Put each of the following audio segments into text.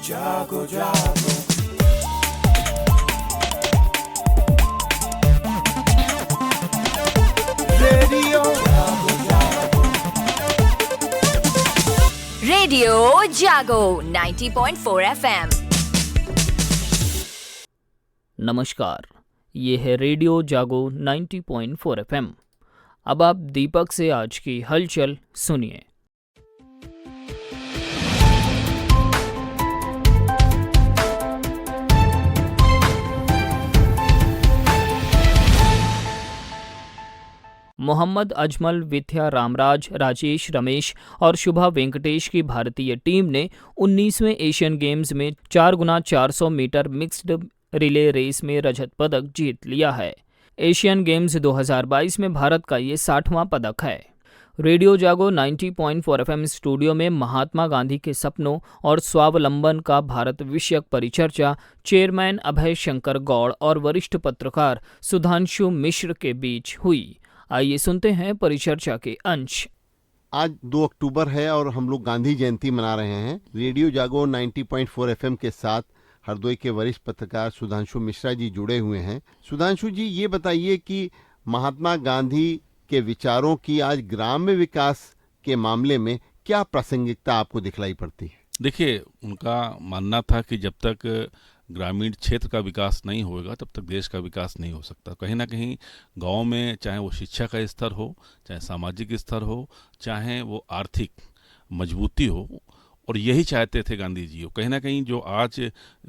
जागो जागो रेडियो जागो जागो रेडियो जागो 90.4 FM। नमस्कार, ये है रेडियो जागो 90.4 FM। अब आप दीपक से आज की हलचल सुनिए। मोहम्मद अजमल, विद्या रामराज, राजेश रमेश और शुभा वेंकटेश की भारतीय टीम ने 19वें एशियन गेम्स में 4x400 metre mixed relay race में रजत पदक जीत लिया है। एशियन गेम्स 2022 में भारत का ये 60वां पदक है। रेडियो जागो 90.4 FM स्टूडियो में महात्मा गांधी के सपनों और स्वावलंबन का भारत विषयक परिचर्चा चेयरमैन अभय शंकर गौड़ और वरिष्ठ पत्रकार सुधांशु मिश्र के बीच हुई। आइए सुनते हैं परिचर्चा के अंश। आज 2 अक्टूबर है और हम लोग गांधी जयंती मना रहे हैं। रेडियो जागो 90.4 FM के साथ हरदोई के वरिष्ठ पत्रकार सुधांशु मिश्रा जी जुड़े हुए हैं। सुधांशु जी, ये बताइए कि महात्मा गांधी के विचारों की आज ग्राम्य विकास के मामले में क्या प्रासंगिकता आपको दिखलाई पड़ती है? देखिए, उनका मानना था कि जब तक ग्रामीण क्षेत्र का विकास नहीं होगा तब तक देश का विकास नहीं हो सकता। कहीं ना कहीं गांव में चाहे वो शिक्षा का स्तर हो, चाहे सामाजिक स्तर हो, चाहे वो आर्थिक मजबूती हो, और यही चाहते थे गांधी जी। कहीं ना कहीं जो आज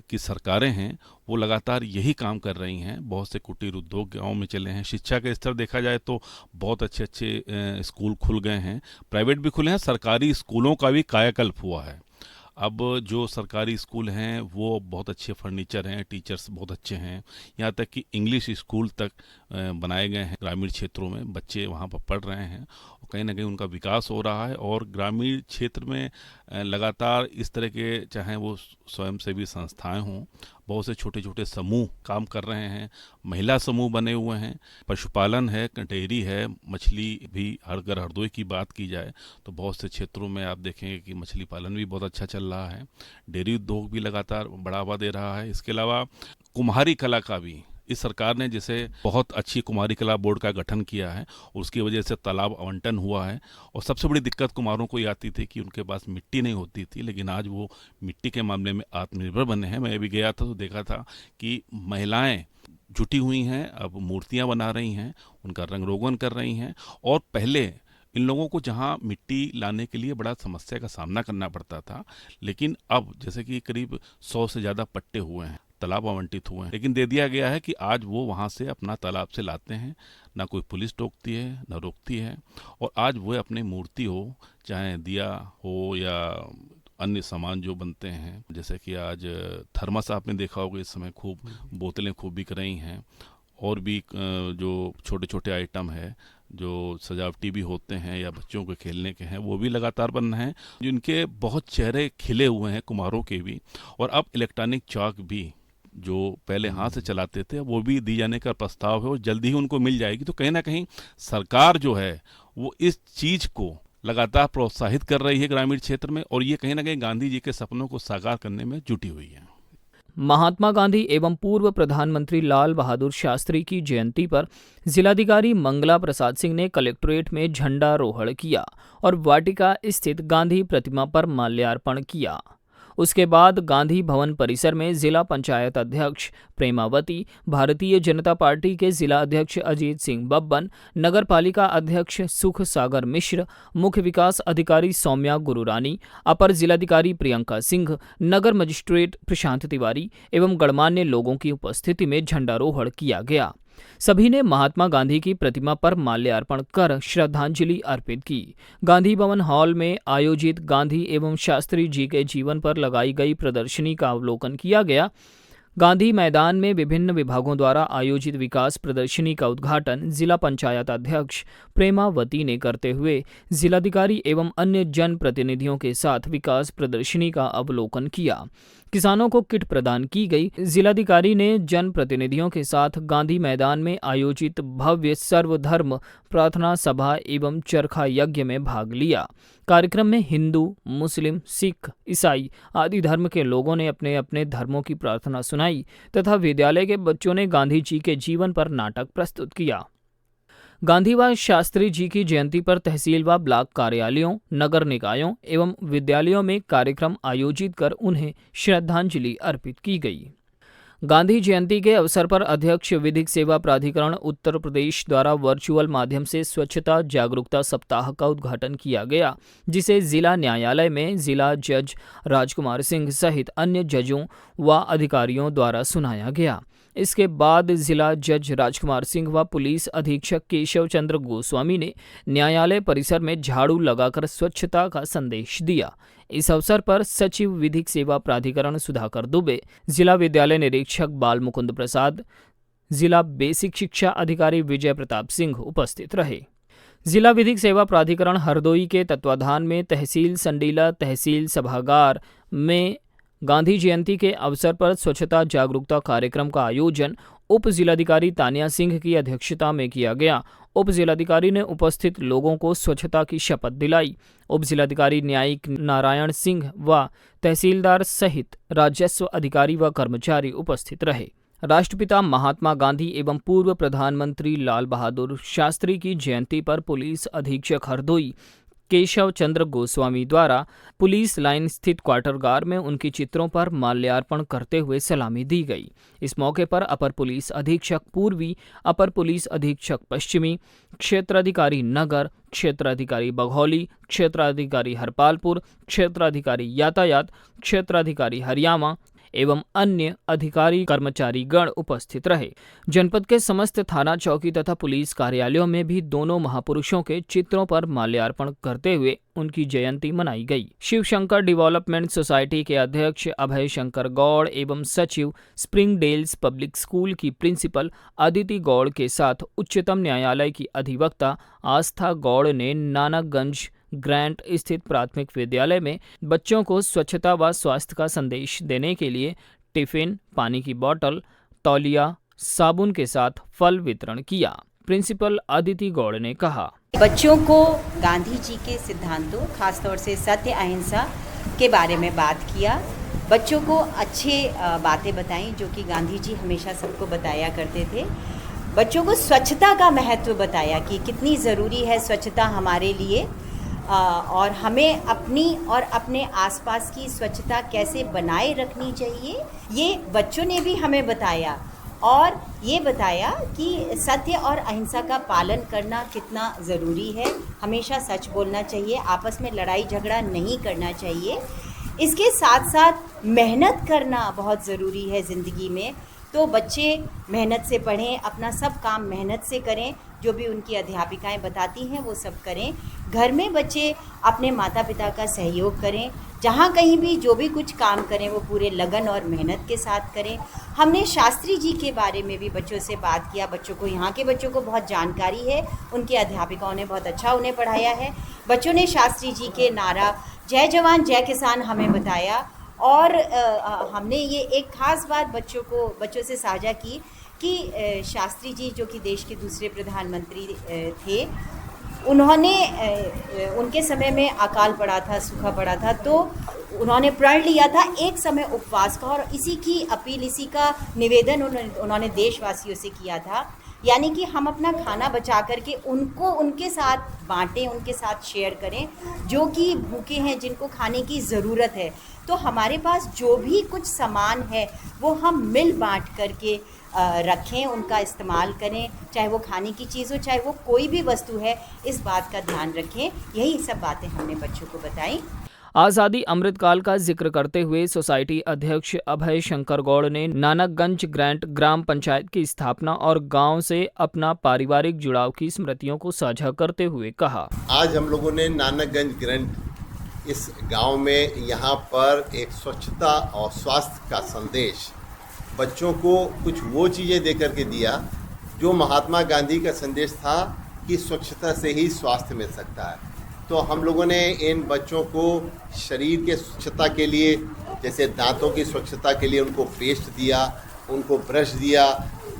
की सरकारें हैं वो लगातार यही काम कर रही हैं। बहुत से कुटीर उद्योग गाँव में चले हैं। शिक्षा का स्तर देखा जाए तो बहुत अच्छे अच्छे स्कूल खुल गए हैं, प्राइवेट भी खुले हैं, सरकारी स्कूलों का भी कायाकल्प हुआ है। अब जो सरकारी स्कूल हैं वो बहुत अच्छे फर्नीचर हैं, टीचर्स बहुत अच्छे हैं, यहाँ तक कि इंग्लिश स्कूल तक बनाए गए हैं। ग्रामीण क्षेत्रों में बच्चे वहाँ पर पढ़ रहे हैं और कहीं ना कहीं उनका विकास हो रहा है। और ग्रामीण क्षेत्र में लगातार इस तरह के, चाहे वो स्वयंसेवी संस्थाएं हों, बहुत से छोटे छोटे समूह काम कर रहे हैं, महिला समूह बने हुए हैं, पशुपालन है, डेयरी है, मछली भी। अगर हरदोई की बात की जाए तो बहुत से क्षेत्रों में आप देखेंगे कि मछली पालन भी बहुत अच्छा चल रहा है, डेयरी उद्योग भी लगातार बढ़ावा दे रहा है। इसके अलावा कुम्हारी कला का भी इस सरकार ने जैसे बहुत अच्छी कुम्हारी कला बोर्ड का गठन किया है, उसकी वजह से तालाब आवंटन हुआ है। और सबसे बड़ी दिक्कत कुम्हारों को ये आती थी कि उनके पास मिट्टी नहीं होती थी, लेकिन आज वो मिट्टी के मामले में आत्मनिर्भर बने हैं। मैं भी गया था तो देखा था कि महिलाएं जुटी हुई हैं, अब मूर्तियां बना रही हैं, उनका रंग रोगन कर रही हैं। और पहले इन लोगों को जहां मिट्टी लाने के लिए बड़ा समस्या का सामना करना पड़ता था, लेकिन अब जैसे कि करीब 100 से ज़्यादा पट्टे हुए हैं, तालाब आवंटित हुए हैं, लेकिन दे दिया गया है कि आज वो वहाँ से अपना तालाब से लाते हैं। ना कोई पुलिस टोकती है, ना रोकती है। और आज वो अपनी मूर्ति हो, चाहे दिया हो या अन्य सामान जो बनते हैं, जैसे कि आज थर्मस आपने देखा होगा, इस समय खूब बोतलें खूब बिक रही हैं। और भी जो छोटे छोटे आइटम है जो सजावटी भी होते हैं या बच्चों के खेलने के हैं, वो भी लगातार बन रहे हैं, जिनके बहुत चेहरे खिले हुए हैं कुम्हारों के भी। और अब इलेक्ट्रॉनिक चॉक भी जो पहले हाथ से चलाते थे वो भी दी जाने का प्रस्ताव है और जल्दी ही उनको मिल जाएगी। तो कहीं ना कहीं सरकार जो है वो इस चीज़ को लगातार प्रोत्साहित कर रही है ग्रामीण क्षेत्र में, और ये कहीं ना कहीं गांधी जी के सपनों को साकार करने में जुटी हुई है। महात्मा गांधी एवं पूर्व प्रधानमंत्री लाल बहादुर शास्त्री की जयंती पर जिलाधिकारी मंगला प्रसाद सिंह ने कलेक्ट्रेट में झंडारोहण किया और वाटिका स्थित गांधी प्रतिमा पर माल्यार्पण किया। उसके बाद गांधी भवन परिसर में जिला पंचायत अध्यक्ष प्रेमावती, भारतीय जनता पार्टी के जिला अध्यक्ष अजीत सिंह बब्बन, नगर पालिका अध्यक्ष सुख सागर मिश्र, मुख्य विकास अधिकारी सौम्या गुरुरानी, अपर जिलाधिकारी प्रियंका सिंह, नगर मजिस्ट्रेट प्रशांत तिवारी एवं गणमान्य लोगों की उपस्थिति में झंडारोहण किया गया। सभी ने महात्मा गांधी की प्रतिमा पर माल्यार्पण कर श्रद्धांजलि अर्पित की। गांधी भवन हॉल में आयोजित गांधी एवं शास्त्री जी के जीवन पर लगाई गई प्रदर्शनी का अवलोकन किया गया। गांधी मैदान में विभिन्न विभागों द्वारा आयोजित विकास प्रदर्शनी का उद्घाटन जिला पंचायत अध्यक्ष प्रेमावती ने करते हुए जिलाधिकारी एवं अन्य जनप्रतिनिधियों के साथ विकास प्रदर्शनी का अवलोकन किया। किसानों को किट प्रदान की गई। जिलाधिकारी ने जनप्रतिनिधियों के साथ गांधी मैदान में आयोजित भव्य सर्वधर्म प्रार्थना सभा एवं चरखा यज्ञ में भाग लिया। कार्यक्रम में हिंदू, मुस्लिम, सिख, ईसाई आदि धर्म के लोगों ने अपने अपने धर्मों की प्रार्थना सुनाई तथा विद्यालय के बच्चों ने गांधी जी के जीवन पर नाटक प्रस्तुत किया। गांधी व शास्त्री जी की जयंती पर तहसील व ब्लॉक कार्यालयों, नगर निकायों एवं विद्यालयों में कार्यक्रम आयोजित कर उन्हें श्रद्धांजलि अर्पित की गई। गांधी जयंती के अवसर पर अध्यक्ष विधिक सेवा प्राधिकरण उत्तर प्रदेश द्वारा वर्चुअल माध्यम से स्वच्छता जागरूकता सप्ताह का उद्घाटन किया गया, जिसे जिला न्यायालय में जिला जज राजकुमार सिंह सहित अन्य जजों व अधिकारियों द्वारा सुनाया गया। इसके बाद जिला जज राजकुमार सिंह व पुलिस अधीक्षक केशव चंद्र गोस्वामी ने न्यायालय परिसर में झाड़ू लगाकर स्वच्छता का संदेश दिया। इस अवसर पर सचिव विधिक सेवा प्राधिकरण सुधाकर दुबे, जिला विद्यालय निरीक्षक बाल मुकुंद प्रसाद, जिला बेसिक शिक्षा अधिकारी विजय प्रताप सिंह उपस्थित रहे। जिला विधिक सेवा प्राधिकरण हरदोई के तत्वाधान में तहसील संडीला तहसील सभागार में गांधी जयंती के अवसर पर स्वच्छता जागरूकता कार्यक्रम का आयोजन उप जिलाधिकारी तानिया सिंह की अध्यक्षता में किया गया। उप जिलाधिकारी ने उपस्थित लोगों को स्वच्छता की शपथ दिलाई। उप जिलाधिकारी न्यायिक नारायण सिंह व तहसीलदार सहित राजस्व अधिकारी व कर्मचारी उपस्थित रहे। राष्ट्रपिता महात्मा गांधी एवं पूर्व प्रधानमंत्री लाल बहादुर शास्त्री की जयंती पर पुलिस अधीक्षक हरदोई केशव चंद्र गोस्वामी द्वारा पुलिस लाइन स्थित क्वार्टरगार में उनके चित्रों पर माल्यार्पण करते हुए सलामी दी गई। इस मौके पर अपर पुलिस अधीक्षक पूर्वी, अपर पुलिस अधीक्षक पश्चिमी, क्षेत्राधिकारी नगर, क्षेत्राधिकारी बघौली, क्षेत्राधिकारी हरपालपुर, क्षेत्राधिकारी यातायात, क्षेत्राधिकारी हरियाणा एवं अन्य अधिकारी कर्मचारी गण उपस्थित रहे। जनपद के समस्त थाना चौकी तथा पुलिस कार्यालयों में भी दोनों महापुरुषों के चित्रों पर माल्यार्पण करते हुए उनकी जयंती मनाई गई। शिव शंकर डेवलपमेंट सोसाइटी के अध्यक्ष अभय शंकर गौड़ एवं सचिव स्प्रिंग डेल्स पब्लिक स्कूल की प्रिंसिपल अदिति गौड़ के साथ उच्चतम न्यायालय की अधिवक्ता आस्था गौड़ ने नानागंज ग्रांट स्थित प्राथमिक विद्यालय में बच्चों को स्वच्छता व स्वास्थ्य का संदेश देने के लिए टिफिन, पानी की बोतल, तौलिया, साबुन के साथ फल वितरण किया। प्रिंसिपल अदिति गौड़ ने कहा, बच्चों को गांधी जी के सिद्धांतों, खासतौर से सत्य अहिंसा के बारे में बात किया। बच्चों को अच्छे बातें बताई जो कि गांधी जी हमेशा सबको बताया करते थे। बच्चों को स्वच्छता का महत्व बताया कि कितनी ज़रूरी है स्वच्छता हमारे लिए और हमें अपनी और अपने आसपास की स्वच्छता कैसे बनाए रखनी चाहिए, ये बच्चों ने भी हमें बताया। और ये बताया कि सत्य और अहिंसा का पालन करना कितना ज़रूरी है। हमेशा सच बोलना चाहिए, आपस में लड़ाई झगड़ा नहीं करना चाहिए। इसके साथ साथ मेहनत करना बहुत ज़रूरी है ज़िंदगी में। तो बच्चे मेहनत से पढ़ें, अपना सब काम मेहनत से करें, जो भी उनकी अध्यापिकाएं बताती हैं वो सब करें। घर में बच्चे अपने माता पिता का सहयोग करें, जहाँ कहीं भी जो भी कुछ काम करें वो पूरे लगन और मेहनत के साथ करें। हमने शास्त्री जी के बारे में भी बच्चों से बात किया। बच्चों को, यहाँ के बच्चों को बहुत जानकारी है, उनकी अध्यापिकाओं ने बहुत अच्छा उन्हें पढ़ाया है। बच्चों ने शास्त्री जी के नारा जय जवान जय किसान हमें बताया। और हमने ये एक ख़ास बात बच्चों से साझा की कि शास्त्री जी जो कि देश के दूसरे प्रधानमंत्री थे, उन्होंने उनके समय में अकाल पड़ा था, सूखा पड़ा था, तो उन्होंने प्रण लिया था एक समय उपवास का। और इसी की अपील, इसी का निवेदन उन्होंने देशवासियों से किया था, यानी कि हम अपना खाना बचा करके उनको उनके साथ बांटें, उनके साथ शेयर करें जो कि भूखे हैं, जिनको खाने की ज़रूरत है। तो हमारे पास जो भी कुछ सामान है वो हम मिल बांट करके रखें, उनका इस्तेमाल करें, चाहे वो खाने की चीज़ हो, चाहे वो कोई भी वस्तु है, इस बात का ध्यान रखें। यही सब बातें हमने बच्चों को बताई। आज़ादी अमृतकाल का जिक्र करते हुए सोसाइटी अध्यक्ष अभय शंकर गौड़ ने नानकगंज ग्रांट ग्राम पंचायत की स्थापना और गांव से अपना पारिवारिक जुड़ाव की स्मृतियों को साझा करते हुए कहा, आज हम लोगों ने नानकगंज ग्रांट इस गांव में यहाँ पर एक स्वच्छता और स्वास्थ्य का संदेश बच्चों को कुछ वो चीज़ें दे करके दिया जो महात्मा गांधी का संदेश था कि स्वच्छता से ही स्वास्थ्य मिल सकता है। तो हम लोगों ने इन बच्चों को शरीर के स्वच्छता के लिए जैसे दांतों की स्वच्छता के लिए उनको पेस्ट दिया, उनको ब्रश दिया,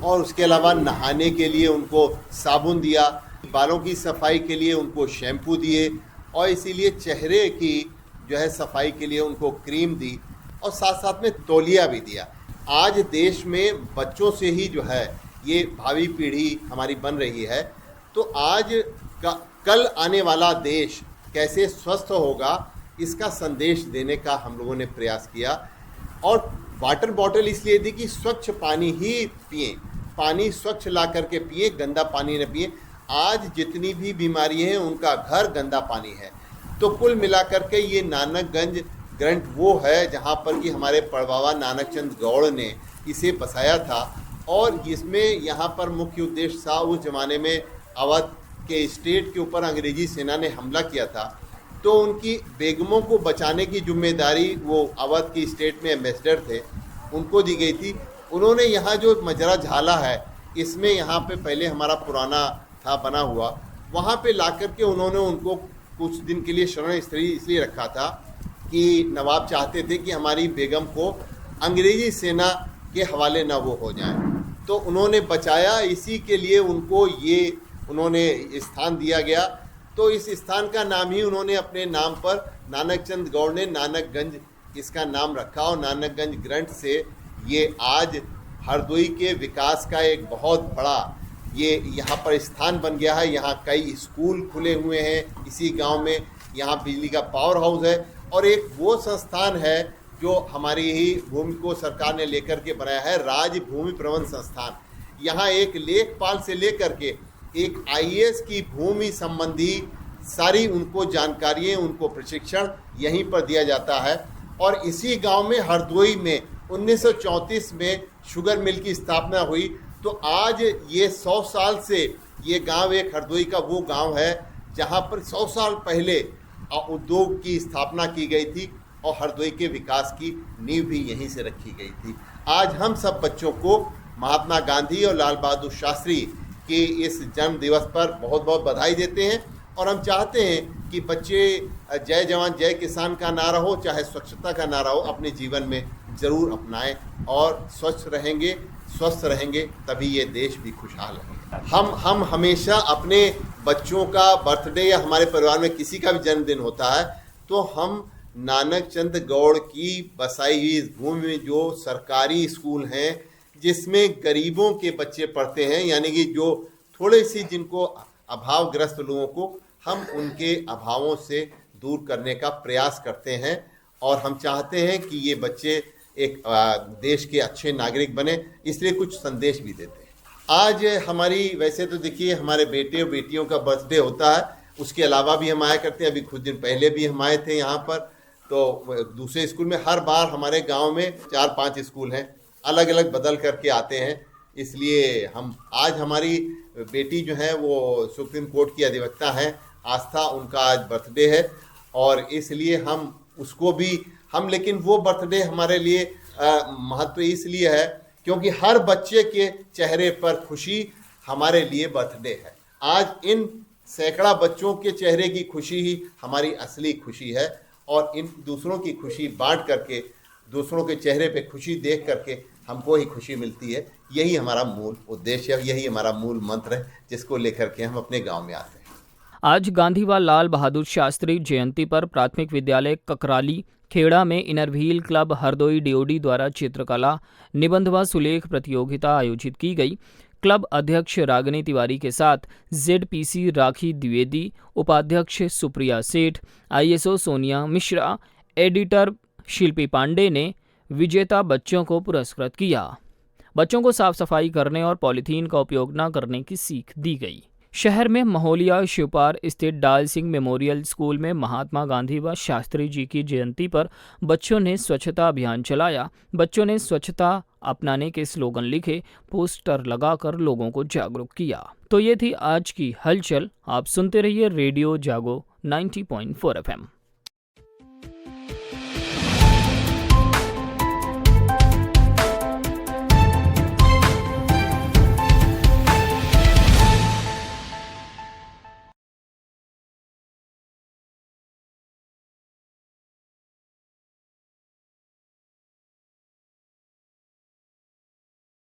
और उसके अलावा नहाने के लिए उनको साबुन दिया, बालों की सफाई के लिए उनको शैम्पू दिए, और इसीलिए चेहरे की जो है सफाई के लिए उनको क्रीम दी, और साथ साथ में तौलिया भी दिया। आज देश में बच्चों से ही जो है ये भावी पीढ़ी हमारी बन रही है। तो आज का कल आने वाला देश कैसे स्वस्थ होगा, इसका संदेश देने का हम लोगों ने प्रयास किया। और वाटर बॉटल इसलिए दी कि स्वच्छ पानी ही पिएं, पानी स्वच्छ ला करके पिए, गंदा पानी न पिए। आज जितनी भी बीमारी हैं उनका घर गंदा पानी है। तो कुल मिलाकर के ये नानकगंज ग्रंथ वो है जहाँ पर कि हमारे पड़बाबा नानक चंद गौड़ ने इसे बसाया था, और इसमें यहाँ पर मुख्य उद्देश्य था, उस ज़माने में अवध के स्टेट के ऊपर अंग्रेजी सेना ने हमला किया था, तो उनकी बेगमों को बचाने की जिम्मेदारी वो अवध की स्टेट में एम्बेसडर थे, उनको दी गई थी। उन्होंने यहाँ जो मजरा झाला है, इसमें यहाँ पे पहले हमारा पुराना था बना हुआ, वहाँ पे ला करके उन्होंने उनको कुछ दिन के लिए शरण स्थली इसलिए रखा था कि नवाब चाहते थे कि हमारी बेगम को अंग्रेजी सेना के हवाले ना वो हो जाए, तो उन्होंने बचाया। इसी के लिए उनको ये उन्होंने स्थान दिया गया। तो इस स्थान का नाम ही उन्होंने अपने नाम पर, नानक चंद गौड़ ने नानकगंज इसका नाम रखा, और नानकगंज ग्रंथ से ये आज हरदोई के विकास का एक बहुत बड़ा ये यहाँ पर स्थान बन गया है। यहाँ कई स्कूल खुले हुए हैं इसी गांव में, यहाँ बिजली का पावर हाउस है, और एक वो संस्थान है जो हमारी ही भूमि को सरकार ने लेकर के बनाया है, राज्य भूमि प्रबंध संस्थान। यहाँ एक लेखपाल से लेकर के एक IAS की भूमि संबंधी सारी उनको जानकारियाँ, उनको प्रशिक्षण यहीं पर दिया जाता है। और इसी गांव में हरदोई में 1934 में शुगर मिल की स्थापना हुई। तो आज ये 100 साल से ये गांव एक हरदोई का वो गांव है जहां पर 100 साल पहले उद्योग की स्थापना की गई थी, और हरदोई के विकास की नींव भी यहीं से रखी गई थी। आज हम सब बच्चों को महात्मा गांधी और लाल बहादुर शास्त्री के इस जन्म दिवस पर बहुत बहुत बधाई देते हैं, और हम चाहते हैं कि बच्चे जय जवान जय किसान का नारा हो, चाहे स्वच्छता का नारा हो, अपने जीवन में ज़रूर अपनाएं, और स्वच्छ रहेंगे, स्वस्थ रहेंगे, तभी ये देश भी खुशहाल रहेगा। हम हमेशा अपने बच्चों का बर्थडे या हमारे परिवार में किसी का भी जन्मदिन होता है, तो हम नानक चंद गौड़ की बसाई हुई इस भूमि में जो सरकारी स्कूल हैं, जिसमें गरीबों के बच्चे पढ़ते हैं, यानी कि जो थोड़े सी जिनको अभावग्रस्त लोगों को हम उनके अभावों से दूर करने का प्रयास करते हैं, और हम चाहते हैं कि ये बच्चे एक देश के अच्छे नागरिक बने, इसलिए कुछ संदेश भी देते हैं। आज हमारी वैसे तो देखिए हमारे बेटे और बेटियों का बर्थडे होता है, उसके अलावा भी हम आया करते हैं। अभी कुछ दिन पहले भी हम आए थे यहाँ पर, तो दूसरे स्कूल में हर बार हमारे गांव में 4-5 स्कूल हैं, अलग अलग बदल करके आते हैं। इसलिए हम आज हमारी बेटी जो है वो सुप्रीम कोर्ट की अधिवक्ता हैं, आस्था, उनका आज बर्थडे है, और इसलिए हम उसको भी लेकिन वो बर्थडे हमारे लिए महत्व इसलिए है क्योंकि हर बच्चे के चेहरे पर खुशी हमारे लिए बर्थडे है। आज इन सैकड़ा बच्चों के चेहरे की खुशी ही हमारी असली खुशी है, और इन दूसरों की खुशी बांट करके, दूसरों के चेहरे पे खुशी देख करके हमको ही खुशी मिलती है। यही हमारा मूल उद्देश्य है, यही हमारा मूल मंत्र है, जिसको लेकर के हम अपने गांव में आते हैं। आज गांधी व लाल बहादुर शास्त्री जयंती पर प्राथमिक विद्यालय ककराली खेड़ा में इनरव्हील क्लब हरदोई DOD द्वारा चित्रकला, निबंध व सुलेख प्रतियोगिता आयोजित की गई। क्लब अध्यक्ष रागिनी तिवारी के साथ ZPC राखी द्विवेदी, उपाध्यक्ष सुप्रिया सेठ, ISO सोनिया मिश्रा, एडिटर शिल्पी पांडे ने विजेता बच्चों को पुरस्कृत किया। बच्चों को साफ सफाई करने और पॉलीथीन का उपयोग न करने की सीख दी गई। शहर में महोलिया शिवपार स्थित डाल सिंह मेमोरियल स्कूल में महात्मा गांधी व शास्त्री जी की जयंती पर बच्चों ने स्वच्छता अभियान चलाया। बच्चों ने स्वच्छता अपनाने के स्लोगन लिखे, पोस्टर लगाकर लोगों को जागरूक किया। तो ये थी आज की हलचल। आप सुनते रहिए रेडियो जागो 90.4 FM।